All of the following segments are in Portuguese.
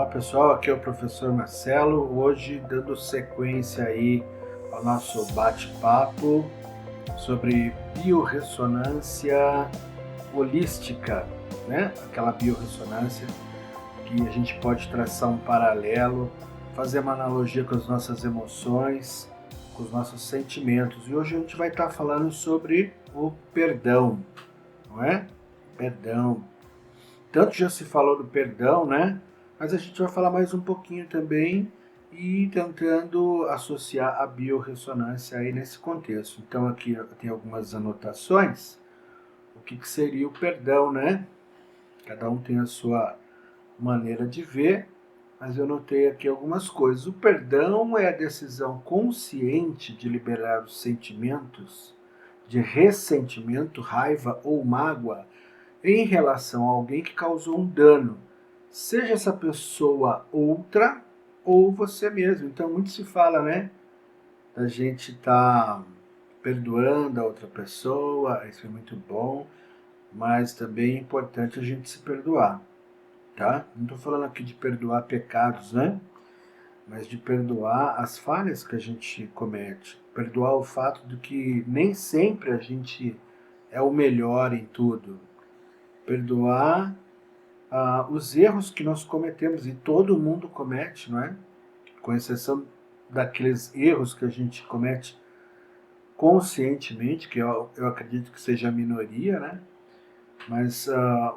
Olá pessoal, aqui é o professor Marcelo, hoje dando sequência aí ao nosso bate-papo sobre biorressonância holística, né? Aquela biorressonância que a gente pode traçar um paralelo, fazer uma analogia com as nossas emoções, com os nossos sentimentos. E hoje a gente vai estar falando sobre o perdão, não é? Perdão. Tanto já se falou do perdão, né? Mas a gente vai falar mais um pouquinho também e tentando associar a biorressonância aí nesse contexto. Então aqui tem algumas anotações. O que seria o perdão, né? Cada um tem a sua maneira de ver, mas eu notei aqui algumas coisas. O perdão é a decisão consciente de liberar os sentimentos de ressentimento, raiva ou mágoa em relação a alguém que causou um dano, seja essa pessoa outra ou você mesmo. Então muito se fala, né, da gente estar perdoando a outra pessoa, isso é muito bom, mas também é importante a gente se perdoar, tá? Não estou falando aqui de perdoar pecados, né? Mas de perdoar as falhas que a gente comete, perdoar o fato de que nem sempre a gente é o melhor em tudo, perdoar os erros que nós cometemos, e todo mundo comete, não é? Com exceção daqueles erros que a gente comete conscientemente, que eu acredito que seja a minoria, né? Mas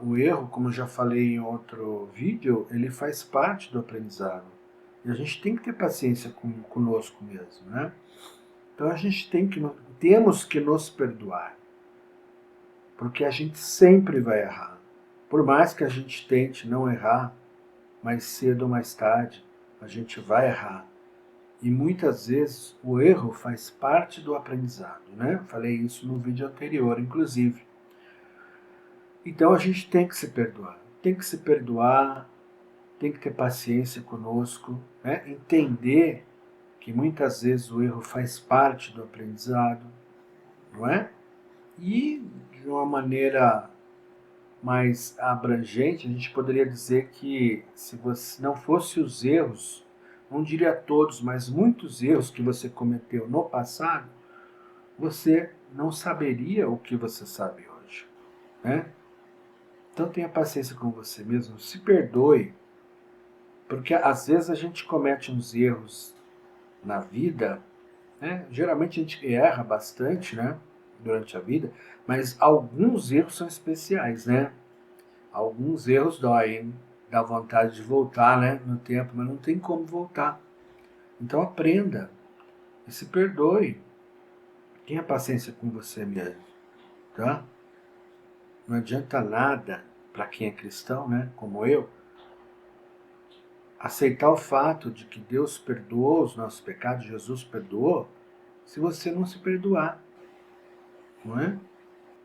o erro, como já falei em outro vídeo, ele faz parte do aprendizado. E a gente tem que ter paciência conosco mesmo, né? Então a gente temos que nos perdoar, porque a gente sempre vai errar. Por mais que a gente tente não errar, mais cedo ou mais tarde a gente vai errar. E muitas vezes o erro faz parte do aprendizado, né? Falei isso no vídeo anterior, inclusive. Então a gente tem que se perdoar. Tem que se perdoar, tem que ter paciência conosco, né? Entender que muitas vezes o erro faz parte do aprendizado, não é? E de uma maneira mais abrangente, a gente poderia dizer que se você não fosse os erros, não diria todos, mas muitos erros que você cometeu no passado, você não saberia o que você sabe hoje, né? Então tenha paciência com você mesmo, se perdoe, porque às vezes a gente comete uns erros na vida, né? Geralmente a gente erra bastante, né? Durante a vida, mas alguns erros são especiais, né? Alguns erros doem, dá vontade de voltar, né, no tempo, mas não tem como voltar. Então aprenda e se perdoe. Tenha paciência com você mesmo, tá? Não adianta nada para quem é cristão, né, como eu, aceitar o fato de que Deus perdoou os nossos pecados, Jesus perdoou, se você não se perdoar, não é?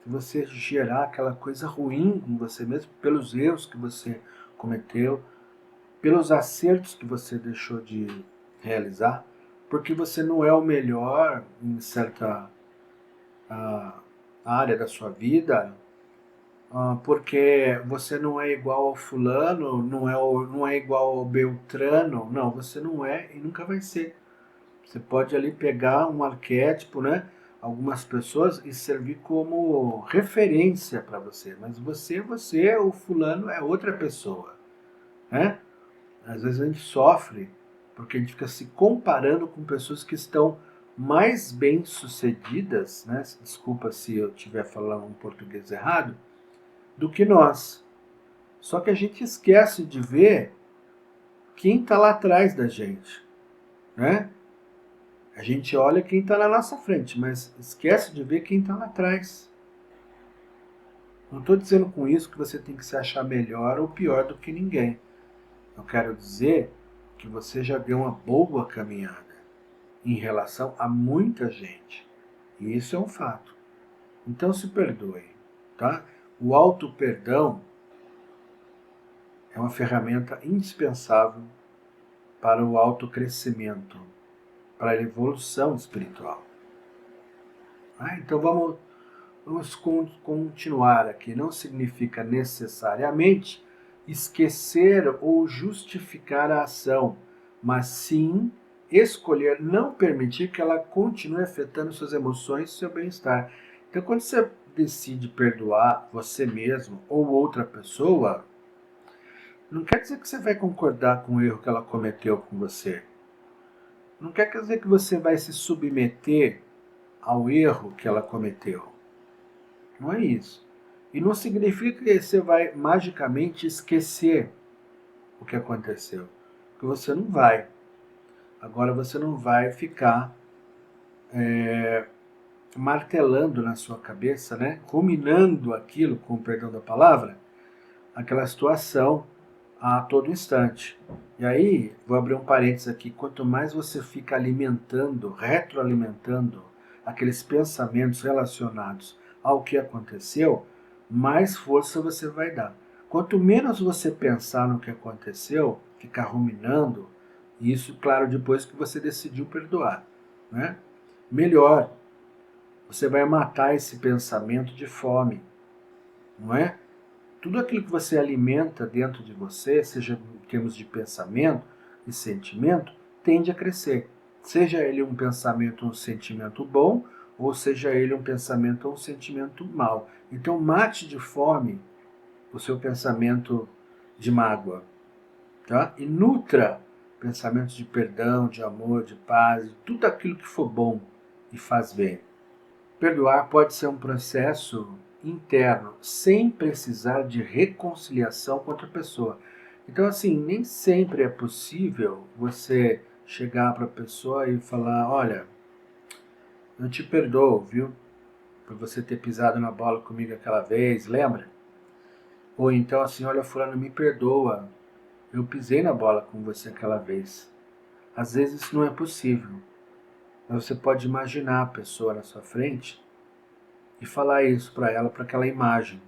Se você gerar aquela coisa ruim em você mesmo pelos erros que você cometeu, pelos acertos que você deixou de realizar, porque você não é o melhor em certa área da sua vida, porque você não é igual ao fulano, não é igual ao Beltrano, não, você não é e nunca vai ser. Você pode ali pegar um arquétipo, né? Algumas pessoas e servir como referência para você, mas você, o fulano é outra pessoa, né? Às vezes a gente sofre porque a gente fica se comparando com pessoas que estão mais bem sucedidas, né? Desculpa se eu estiver falando um português errado, do que nós. Só que a gente esquece de ver quem está lá atrás da gente, né? A gente olha quem está na nossa frente, mas esquece de ver quem está lá atrás. Não estou dizendo com isso que você tem que se achar melhor ou pior do que ninguém. Eu quero dizer que você já deu uma boa caminhada em relação a muita gente. E isso é um fato. Então se perdoe, tá? O auto-perdão é uma ferramenta indispensável para o autocrescimento, para a evolução espiritual. Então vamos continuar aqui. Não significa necessariamente esquecer ou justificar a ação, mas sim escolher não permitir que ela continue afetando suas emoções e seu bem-estar. Então, quando você decide perdoar você mesmo ou outra pessoa, não quer dizer que você vai concordar com o erro que ela cometeu com você. Não quer dizer que você vai se submeter ao erro que ela cometeu. Não é isso. E não significa que você vai magicamente esquecer o que aconteceu. Porque você não vai. Agora você não vai ficar martelando na sua cabeça, né? Ruminando aquilo, com o perdão da palavra, aquela situação a todo instante. E aí, vou abrir um parênteses aqui, quanto mais você fica alimentando, retroalimentando aqueles pensamentos relacionados ao que aconteceu, mais força você vai dar. Quanto menos você pensar no que aconteceu, ficar ruminando, isso, claro, depois que você decidiu perdoar, né? Melhor, você vai matar esse pensamento de fome, não é? Tudo aquilo que você alimenta dentro de você, seja em termos de pensamento e sentimento, tende a crescer. Seja ele um pensamento ou um sentimento bom, ou seja ele um pensamento ou um sentimento mau. Então mate de fome o seu pensamento de mágoa, tá? E nutra pensamentos de perdão, de amor, de paz, de tudo aquilo que for bom e faz bem. Perdoar pode ser um processo interno, sem precisar de reconciliação com outra pessoa. Então, assim, nem sempre é possível você chegar para a pessoa e falar: olha, eu te perdoo, viu, por você ter pisado na bola comigo aquela vez, lembra? Ou então, assim, olha, fulano, me perdoa, eu pisei na bola com você aquela vez. Às vezes isso não é possível, mas você pode imaginar a pessoa na sua frente e falar isso para ela, para aquela imagem.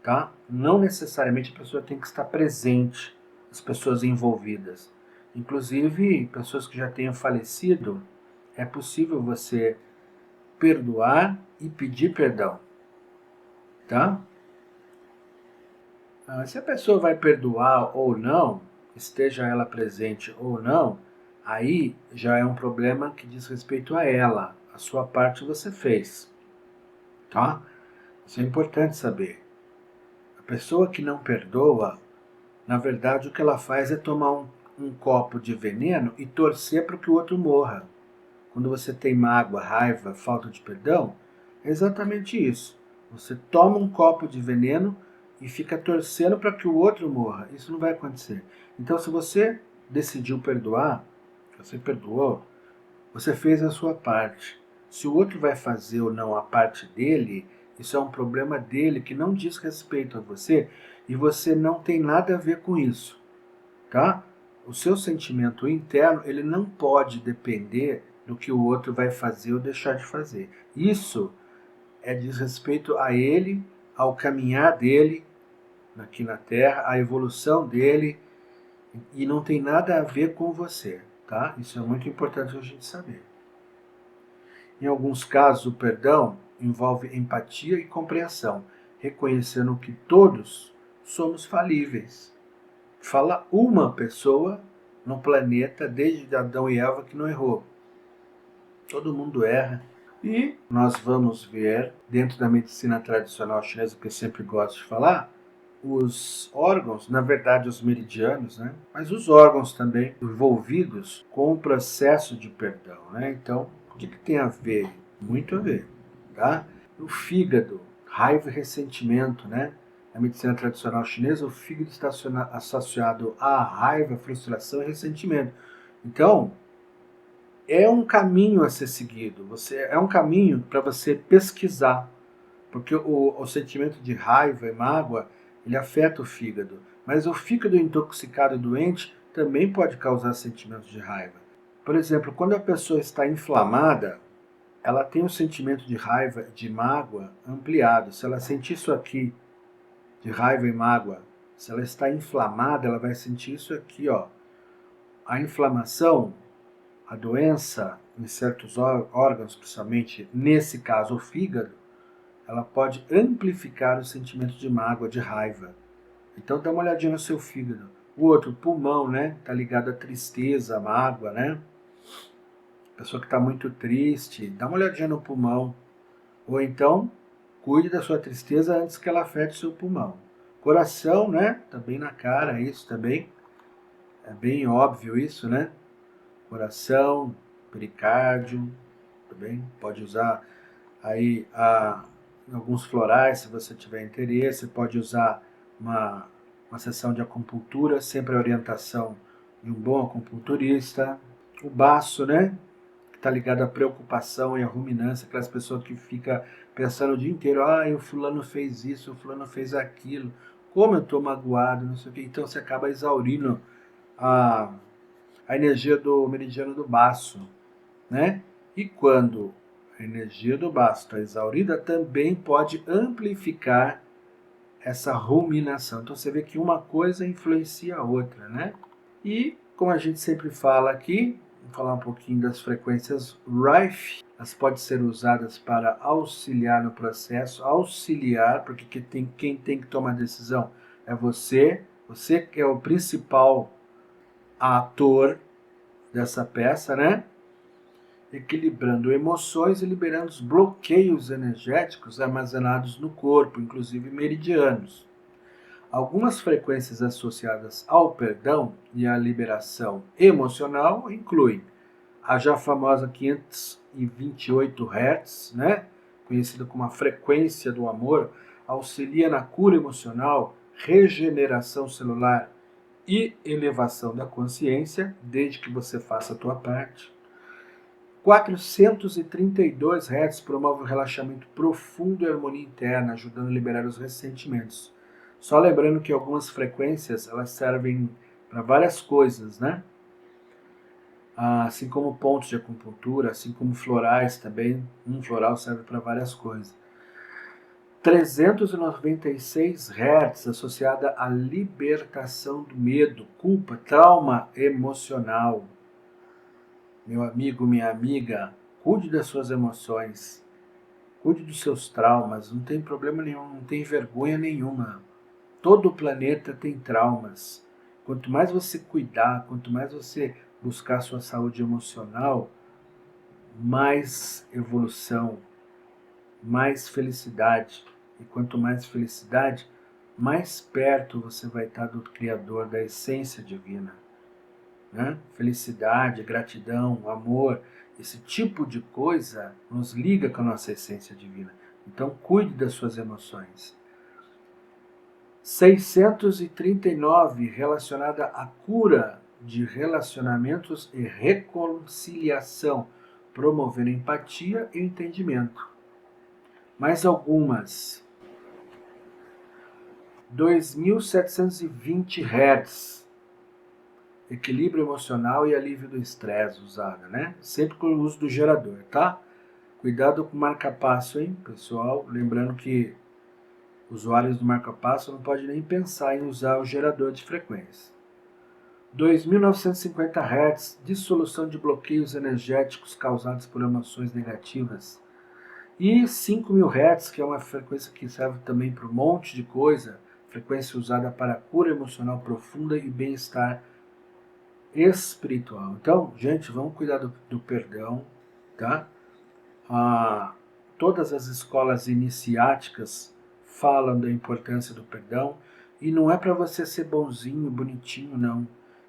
Tá? Não necessariamente a pessoa tem que estar presente, as pessoas envolvidas. Inclusive, pessoas que já tenham falecido, é possível você perdoar e pedir perdão. Tá? Se a pessoa vai perdoar ou não, esteja ela presente ou não, aí já é um problema que diz respeito a ela. A sua parte você fez. Tá? Isso é importante saber. A pessoa que não perdoa, na verdade, o que ela faz é tomar um copo de veneno e torcer para que o outro morra. Quando você tem mágoa, raiva, falta de perdão, é exatamente isso. Você toma um copo de veneno e fica torcendo para que o outro morra. Isso não vai acontecer. Então, se você decidiu perdoar, você perdoou, você fez a sua parte. Se o outro vai fazer ou não a parte dele, isso é um problema dele que não diz respeito a você e você não tem nada a ver com isso, tá? O seu sentimento interno, ele não pode depender do que o outro vai fazer ou deixar de fazer. Isso diz respeito a ele, ao caminhar dele aqui na Terra, a evolução dele, e não tem nada a ver com você, tá? Isso é muito importante a gente saber. Em alguns casos, o perdão envolve empatia e compreensão, reconhecendo que todos somos falíveis. Fala uma pessoa no planeta, desde Adão e Eva, que não errou. Todo mundo erra. E nós vamos ver, dentro da medicina tradicional chinesa, que eu sempre gosto de falar, os órgãos, na verdade os meridianos, né? Mas os órgãos também envolvidos com o processo de perdão, né? Então, o que tem a ver? Muito a ver, tá? O fígado, raiva e ressentimento, né? Na medicina tradicional chinesa, o fígado está associado à raiva, frustração e ressentimento. Então, é um caminho a ser seguido. É um caminho para você pesquisar, porque o sentimento de raiva e mágoa ele afeta o fígado, mas o fígado intoxicado e doente também pode causar sentimentos de raiva. Por exemplo, quando a pessoa está inflamada, ela tem o sentimento de raiva, de mágoa ampliado. Se ela sentir isso aqui, de raiva e mágoa, se ela está inflamada, ela vai sentir isso aqui, ó. A inflamação, a doença em certos órgãos, principalmente nesse caso o fígado, ela pode amplificar o sentimento de mágoa, de raiva. Então dá uma olhadinha no seu fígado. O outro, pulmão, né? Tá ligado à tristeza, à mágoa, né? Pessoa que está muito triste, dá uma olhadinha no pulmão. Ou então, cuide da sua tristeza antes que ela afete o seu pulmão. Coração, né? Tá bem na cara isso também. É bem óbvio isso, né? Coração, pericárdio, tá bem? Pode usar aí alguns florais, se você tiver interesse. Pode usar uma sessão de acupuntura, sempre a orientação de um bom acupunturista. O baço, né? Está ligado à preocupação e à ruminância, aquelas pessoas que ficam pensando o dia inteiro, o fulano fez isso, o fulano fez aquilo, como eu estou magoado, não sei o quê. Então você acaba exaurindo a energia do meridiano do baço, né? E quando a energia do baço está exaurida, também pode amplificar essa ruminação. Então você vê que uma coisa influencia a outra, né? E, como a gente sempre fala aqui, vamos falar um pouquinho das frequências Rife. Elas podem ser usadas para auxiliar no processo, porque quem tem que tomar a decisão é você. Você que é o principal ator dessa peça, né? Equilibrando emoções e liberando os bloqueios energéticos armazenados no corpo, inclusive meridianos. Algumas frequências associadas ao perdão e à liberação emocional incluem a já famosa 528 Hz, né? Conhecida como a frequência do amor, auxilia na cura emocional, regeneração celular e elevação da consciência, desde que você faça a tua parte. 432 Hz promove o relaxamento profundo e harmonia interna, ajudando a liberar os ressentimentos. Só lembrando que algumas frequências elas servem para várias coisas, né? Assim como pontos de acupuntura, assim como florais também. Um floral serve para várias coisas. 396 Hz associada à libertação do medo, culpa, trauma emocional. Meu amigo, minha amiga, cuide das suas emoções, cuide dos seus traumas, não tem problema nenhum, não tem vergonha nenhuma. Todo o planeta tem traumas. Quanto mais você cuidar, quanto mais você buscar sua saúde emocional, mais evolução, mais felicidade. E quanto mais felicidade, mais perto você vai estar do Criador, da essência divina. Né? Felicidade, gratidão, amor, esse tipo de coisa nos liga com a nossa essência divina. Então cuide das suas emoções. 639 relacionada à cura de relacionamentos e reconciliação, promovendo empatia e entendimento. Mais algumas. 2720 Hz. Equilíbrio emocional e alívio do estresse usada, né? Sempre com o uso do gerador, tá? Cuidado com o marca-passo, hein, pessoal? Lembrando que usuários do marca-passo não podem nem pensar em usar o gerador de frequência. 2950 Hz, dissolução de bloqueios energéticos causados por emoções negativas. E 5000 Hz, que é uma frequência que serve também para um monte de coisa, frequência usada para cura emocional profunda e bem-estar espiritual. Então, gente, vamos cuidar do perdão, tá? Todas as escolas iniciáticas falam da importância do perdão e não é para você ser bonzinho, bonitinho, não.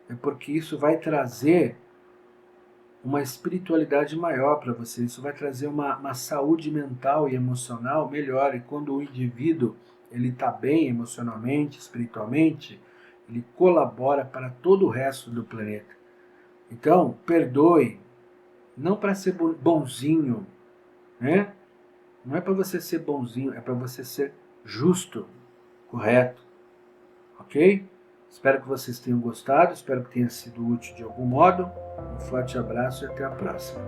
É porque isso vai trazer uma espiritualidade maior para você, isso vai trazer uma saúde mental e emocional melhor. E quando o indivíduo ele está bem emocionalmente, espiritualmente, ele colabora para todo o resto do planeta. Então, perdoe, não para ser bonzinho, né? Não é para você ser bonzinho, é para você ser justo, correto, ok? Espero que vocês tenham gostado, espero que tenha sido útil de algum modo. Um forte abraço e até a próxima.